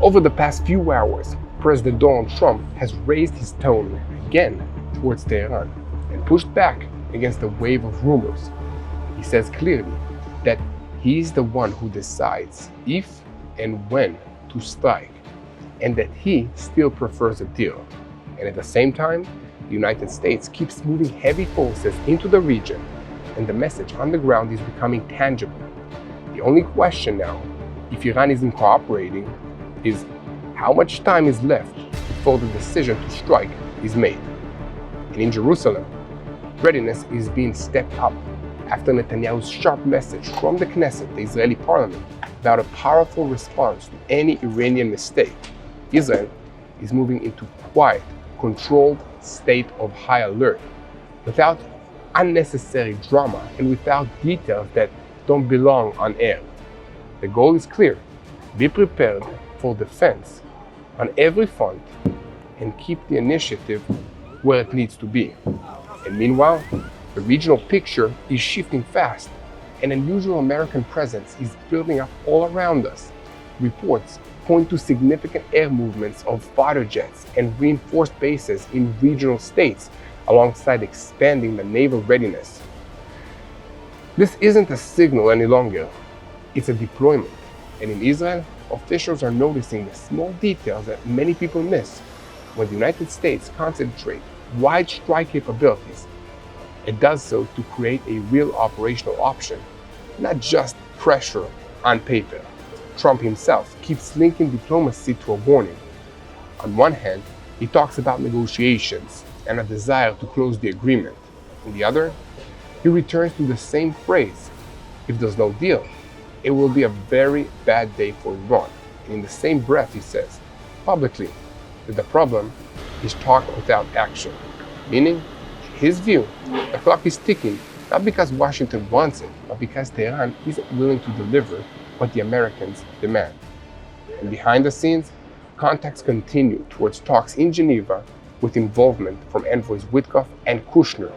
Over the past few hours, President Donald Trump has raised his tone again towards Tehran and pushed back against the wave of rumors. He says clearly that he is the one who decides if and when to strike, and that he still prefers a deal. And at the same time, the United States keeps moving heavy forces into the region, and the message on the ground is becoming tangible. The only question now, if Iran isn't cooperating, is how much time is left before the decision to strike is made. And in Jerusalem, readiness is being stepped up after Netanyahu's sharp message from the Knesset, the Israeli parliament, about a powerful response to any Iranian mistake. Israel is moving into quiet, controlled state of high alert, without unnecessary drama and without details that don't belong on air. The goal is clear: be prepared for defense on every front and keep the initiative where it needs to be. And meanwhile, the regional picture is shifting fast. An unusual American presence is building up all around us. Reports point to significant air movements of fighter jets and reinforced bases in regional states, alongside expanding the naval readiness. This isn't a signal any longer, it's a deployment. And in Israel, officials are noticing the small details that many people miss. When the United States concentrates wide strike capabilities, it does so to create a real operational option, not just pressure on paper. Trump himself keeps linking diplomacy to a warning. On one hand, he talks about negotiations and a desire to close the agreement. On the other, he returns to the same phrase: if there's no deal, it will be a very bad day for Iran. And in the same breath, he says publicly that the problem is talk without action, meaning, in his view, the clock is ticking, not because Washington wants it, but because Tehran isn't willing to deliver what the Americans demand. And behind the scenes, contacts continue towards talks in Geneva, with involvement from envoys Witkoff and Kushner,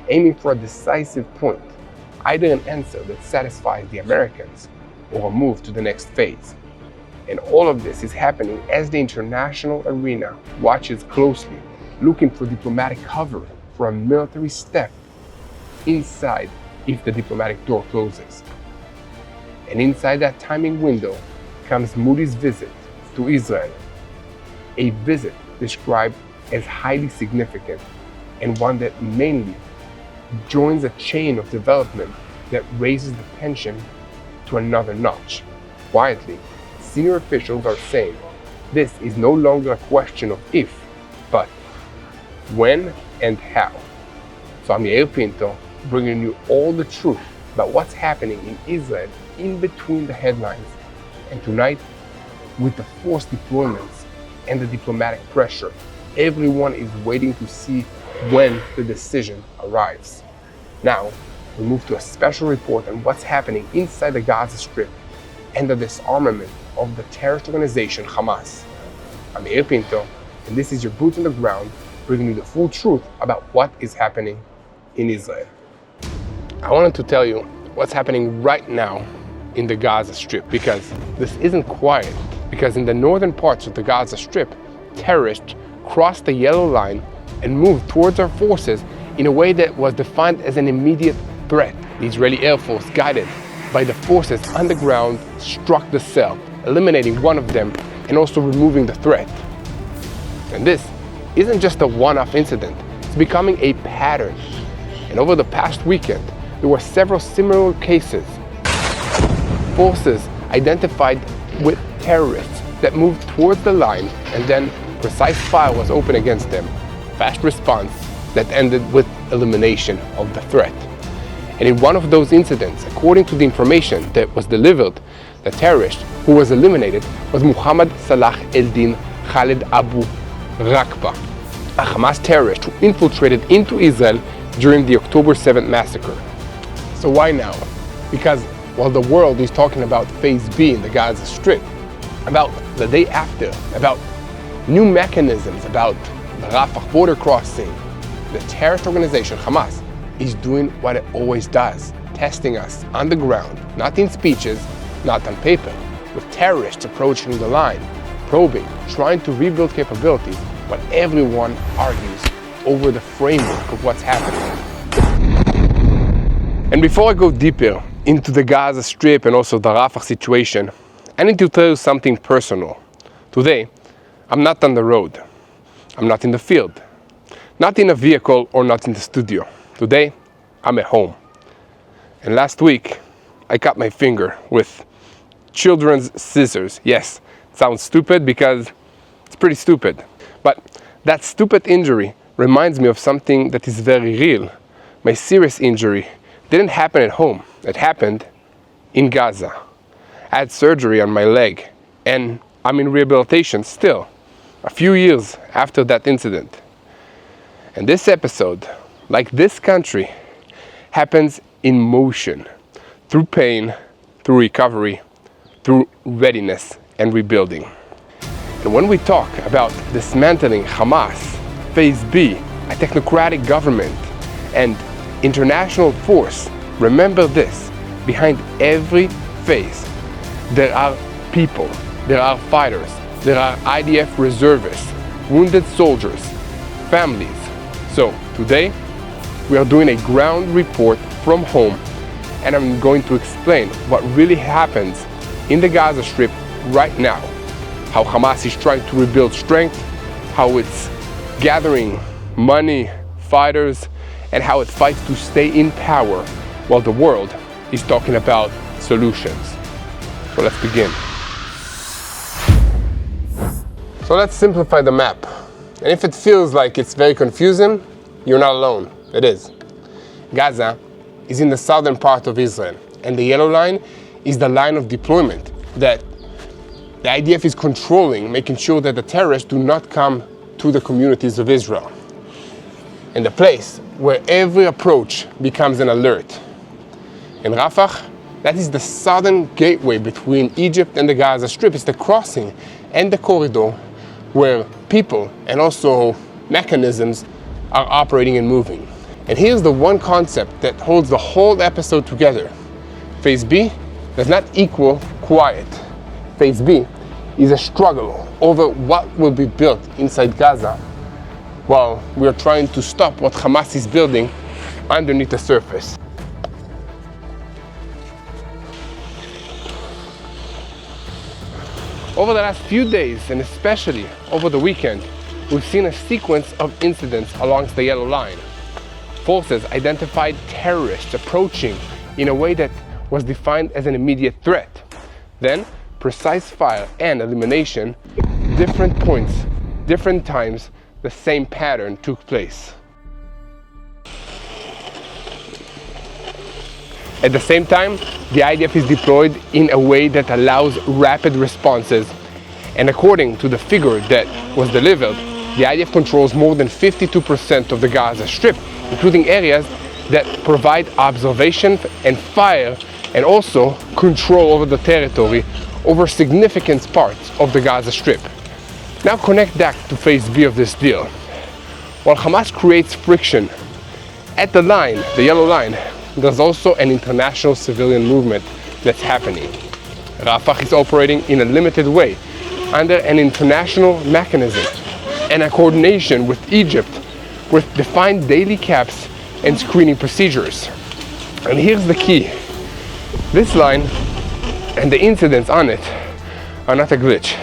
aiming for a decisive point, either an answer that satisfies the Americans or a move to the next phase. And all of this is happening as the international arena watches closely, looking for diplomatic cover for a military step inside if the diplomatic door closes. And inside that timing window comes Moody's visit to Israel, a visit described as highly significant, and one that mainly joins a chain of development that raises the tension to another notch. Quietly, senior officials are saying this is no longer a question of if, but when and how. So I'm Yair Pinto, bringing you all the truth about what's happening in Israel in between the headlines. And tonight, with the forced deployments and the diplomatic pressure, everyone is waiting to see when the decision arrives. Now, we move to a special report on what's happening inside the Gaza Strip and the disarmament of the terrorist organization Hamas. I'm Yair Pinto, and this is your boots on the ground, bringing you the full truth about what is happening in Israel. I wanted to tell you what's happening right now in the Gaza Strip, because this isn't quiet, because in the northern parts of the Gaza Strip, terrorists crossed the yellow line and moved towards our forces in a way that was defined as an immediate threat. The Israeli Air Force, guided by the forces on the ground, struck the cell, eliminating one of them and also removing the threat. And this isn't just a one-off incident, it's becoming a pattern. And over the past weekend, there were several similar cases. Forces identified with terrorists that moved towards the line, and then precise fire was opened against them. Fast response that ended with elimination of the threat. And in one of those incidents, according to the information that was delivered, the terrorist who was eliminated was Muhammad Salah el-Din Khaled Abu Rakba, a Hamas terrorist who infiltrated into Israel during the October 7th massacre. So why now? Because while the world is talking about Phase B in the Gaza Strip, about the day after, about new mechanisms, about the Rafah border crossing, the terrorist organization Hamas is doing what it always does, testing us on the ground, not in speeches, not on paper, with terrorists approaching the line, probing, trying to rebuild capabilities, while everyone argues over the framework of what's happening. And before I go deeper into the Gaza Strip and also the Rafah situation, I need to tell you something personal. Today, I'm not on the road. I'm not in the field. Not in a vehicle or not in the studio. Today, I'm at home. And last week, I cut my finger with children's scissors. Yes, it sounds stupid because it's pretty stupid. But that stupid injury reminds me of something that is very real. My serious injury didn't happen at home. It happened in Gaza. I had surgery on my leg, and I'm in rehabilitation still, a few years after that incident. And this episode, like this country, happens in motion, through pain, through recovery, through readiness and rebuilding. And when we talk about dismantling Hamas, Phase B, a technocratic government, and international force, remember this: behind every phase, there are people, there are fighters, there are IDF reservists, wounded soldiers, families. So today, we are doing a ground report from home, and I'm going to explain what really happens in the Gaza Strip right now. How Hamas is trying to rebuild strength, how it's gathering money, fighters, and how it fights to stay in power while the world is talking about solutions. So let's begin. So let's simplify the map. And if it feels like it's very confusing, you're not alone. It is. Gaza is in the southern part of Israel, and the yellow line is the line of deployment that the IDF is controlling, making sure that the terrorists do not come to the communities of Israel. And the place where every approach becomes an alert. In Rafah, that is the southern gateway between Egypt and the Gaza Strip. It's the crossing and the corridor where people and also mechanisms are operating and moving. And here's the one concept that holds the whole episode together. Phase B does not equal quiet. Phase B is a struggle over what will be built inside Gaza while we are trying to stop what Hamas is building underneath the surface. Over the last few days, and especially over the weekend, we've seen a sequence of incidents along the yellow line. Forces identified terrorists approaching in a way that was defined as an immediate threat. Then, precise fire and elimination, different points, different times, the same pattern took place. At the same time, the IDF is deployed in a way that allows rapid responses, and according to the figure that was delivered, the IDF controls more than 52% of the Gaza Strip, including areas that provide observation and fire, and also control over the territory over significant parts of the Gaza Strip. Now connect that to Phase B of this deal. While Hamas creates friction at the line, the yellow line, there's also an international civilian movement that's happening. Rafah is operating in a limited way under an international mechanism and a coordination with Egypt with defined daily caps and screening procedures. And here's the key. This line and the incidents on it are not a glitch.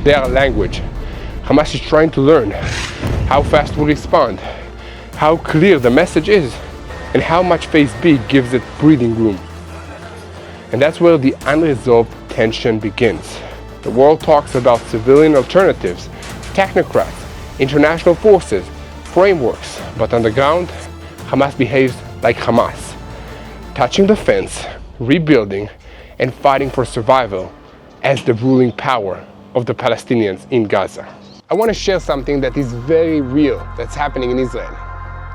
They are a language. Hamas is trying to learn how fast we respond, how clear the message is, and how much Phase B gives it breathing room. And that's where the unresolved tension begins. The world talks about civilian alternatives, technocrats, international forces, frameworks, but on the ground, Hamas behaves like Hamas, touching the fence, rebuilding, and fighting for survival as the ruling power of the Palestinians in Gaza. I want to share something that is very real that's happening in Israel,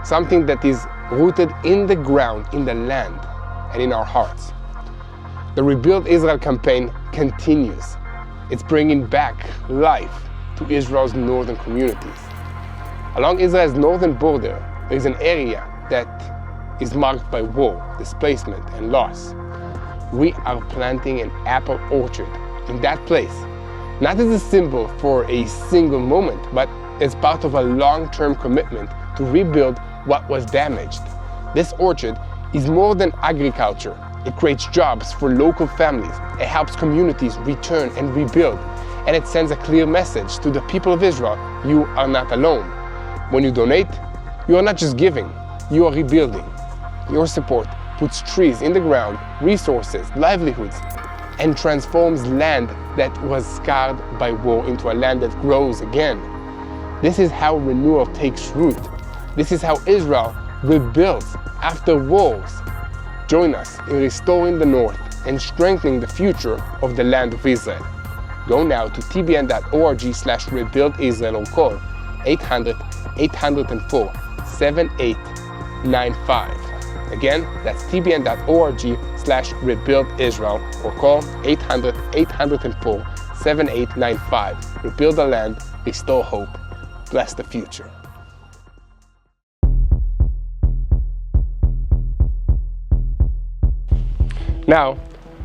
something that is rooted in the ground, in the land, and in our hearts. The Rebuild Israel campaign continues. It's bringing back life to Israel's northern communities. Along Israel's northern border, there is an area that is marked by war, displacement, and loss. We are planting an apple orchard in that place not as a symbol for a single moment, but as part of a long-term commitment to rebuild what was damaged. This orchard is more than agriculture. It creates jobs for local families. It helps communities return and rebuild. And it sends a clear message to the people of Israel: you are not alone. When you donate, you are not just giving, you are rebuilding. Your support puts trees in the ground, resources, livelihoods, and transforms land that was scarred by war into a land that grows again. This is how renewal takes root. This is how Israel rebuilds after wars. Join us in restoring the North and strengthening the future of the land of Israel. Go now to tbn.org/rebuildisrael or call 800-804-7895. Again, that's tbn.org/rebuildisrael or call 800-804-7895. Rebuild the land, restore hope, bless the future. Now,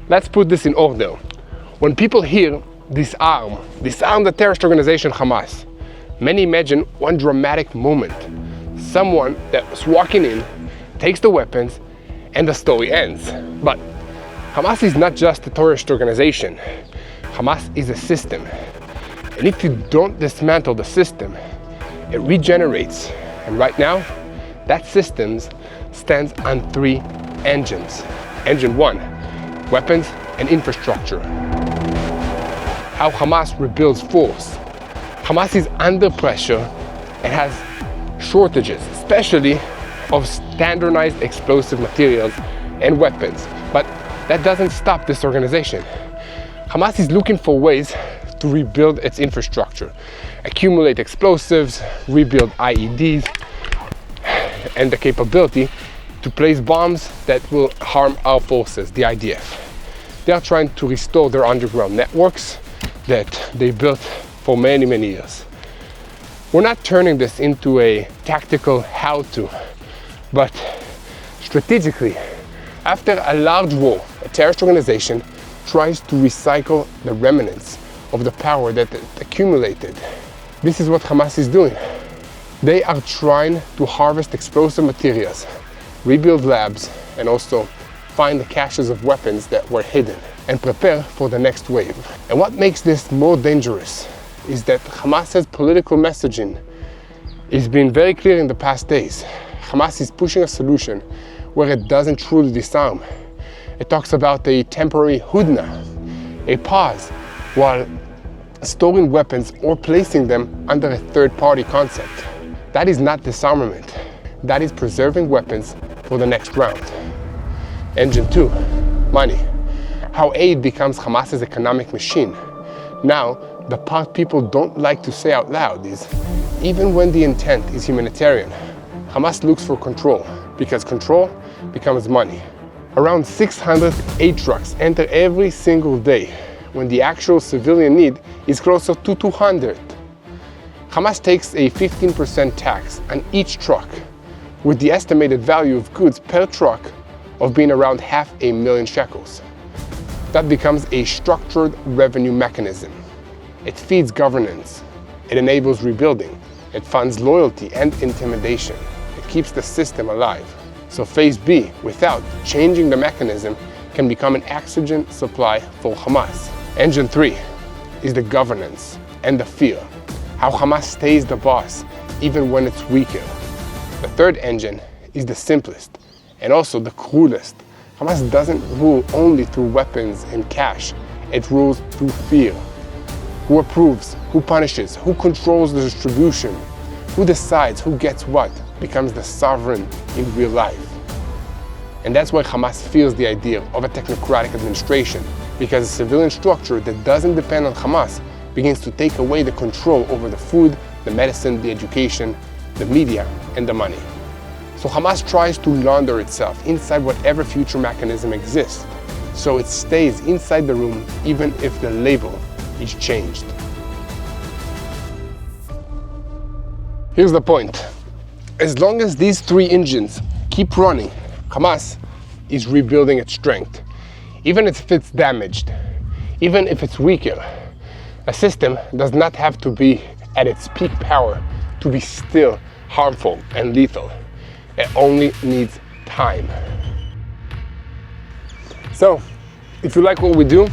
let's put this in order. When people hear disarm the terrorist organization Hamas, many imagine one dramatic moment. Someone that was walking in, takes the weapons, and the story ends. But Hamas is not just a terrorist organization. Hamas is a system. And if you don't dismantle the system, it regenerates. And right now, that system stands on 3 engines. Engine 1, weapons and infrastructure. How Hamas rebuilds force. Hamas is under pressure and has shortages, especially of standardized explosive materials and weapons. But that doesn't stop this organization. Hamas is looking for ways to rebuild its infrastructure, accumulate explosives, rebuild IEDs, and the capability to place bombs that will harm our forces, the IDF. They are trying to restore their underground networks that they built for many, many years. We're not turning this into a tactical how-to, but strategically. After a large war, a terrorist organization tries to recycle the remnants of the power that it accumulated. This is what Hamas is doing. They are trying to harvest explosive materials, rebuild labs, and also find the caches of weapons that were hidden and prepare for the next wave. And what makes this more dangerous is that Hamas's political messaging is being very clear in the past days. Hamas is pushing a solution where it doesn't truly disarm. It talks about a temporary hudna, a pause, while storing weapons or placing them under a third-party concept. That is not disarmament. That is preserving weapons for the next round. Engine 2, money. How aid becomes Hamas's economic machine. Now, the part people don't like to say out loud is, even when the intent is humanitarian, Hamas looks for control, because control becomes money. Around 600 aid trucks enter every single day, when the actual civilian need is closer to 200. Hamas takes a 15% tax on each truck, with the estimated value of goods per truck of being around 500,000 shekels. That becomes a structured revenue mechanism. It feeds governance. It enables rebuilding. It funds loyalty and intimidation. It keeps the system alive. So phase B, without changing the mechanism, can become an oxygen supply for Hamas. Engine 3 is the governance and the fear. How Hamas stays the boss even when it's weaker. The third engine is the simplest and also the cruelest. Hamas doesn't rule only through weapons and cash. It rules through fear. Who approves, who punishes, who controls the distribution, who decides who gets what becomes the sovereign in real life. And that's why Hamas fears the idea of a technocratic administration, because a civilian structure that doesn't depend on Hamas begins to take away the control over the food, the medicine, the education, the media, and the money. So Hamas tries to launder itself inside whatever future mechanism exists, so it stays inside the room even if the label is changed. Here's the point. As long as these 3 engines keep running, Hamas is rebuilding its strength. Even if it's damaged, even if it's weaker, A system does not have to be at its peak power to be still harmful and lethal. It only needs time. So, if you like what we do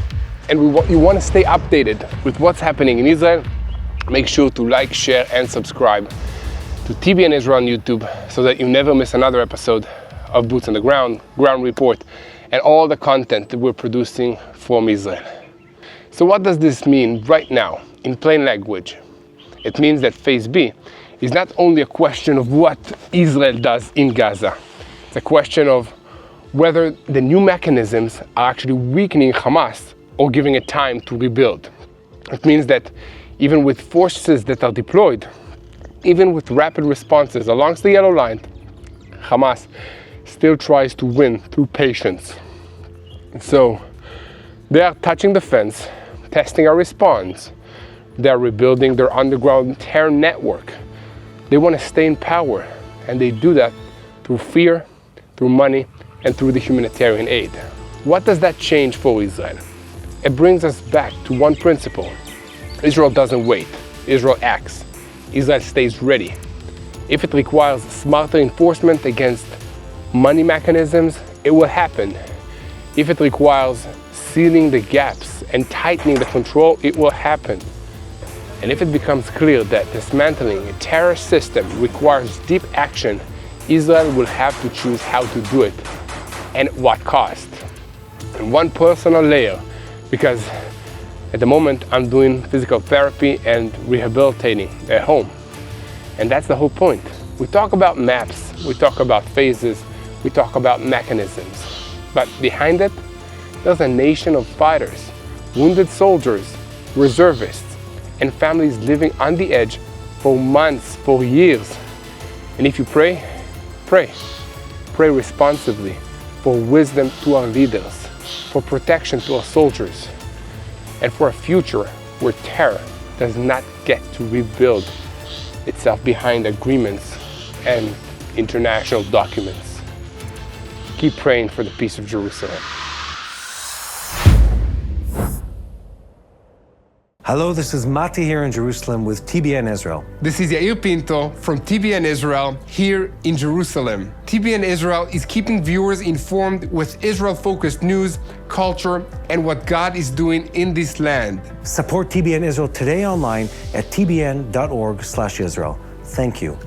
and you want to stay updated with what's happening in Israel, make sure to like, share, and subscribe to TBN Israel on YouTube so that you never miss another episode of Boots on the Ground, Ground Report, and all the content that we're producing from Israel. So what does this mean right now, in plain language? It means that Phase B is not only a question of what Israel does in Gaza. It's a question of whether the new mechanisms are actually weakening Hamas or giving it time to rebuild. It means that even with forces that are deployed, even with rapid responses along the yellow line, Hamas still tries to win through patience. So they are touching the fence, testing our response. They are rebuilding their underground terror network. They want to stay in power, and they do that through fear, through money, and through the humanitarian aid. What does that change for Israel? It brings us back to one principle. Israel doesn't wait. Israel acts. Israel stays ready. If it requires smarter enforcement against money mechanisms, it will happen. If it requires sealing the gaps and tightening the control, it will happen. And if it becomes clear that dismantling a terror system requires deep action, Israel will have to choose how to do it and at what cost. And one personal layer, because at the moment I'm doing physical therapy and rehabilitating at home. And that's the whole point. We talk about maps, we talk about phases, we talk about mechanisms. But behind it, there's a nation of fighters, wounded soldiers, reservists, and families living on the edge for months, for years. And if you pray, pray. Pray responsibly for wisdom to our leaders, for protection to our soldiers, and for a future where terror does not get to rebuild itself behind agreements and international documents. Keep praying for the peace of Jerusalem. Hello, this is Mati here in Jerusalem with TBN Israel. This is Yair Pinto from TBN Israel here in Jerusalem. TBN Israel is keeping viewers informed with Israel-focused news, culture, and what God is doing in this land. Support TBN Israel today online at tbn.org/Israel. Thank you.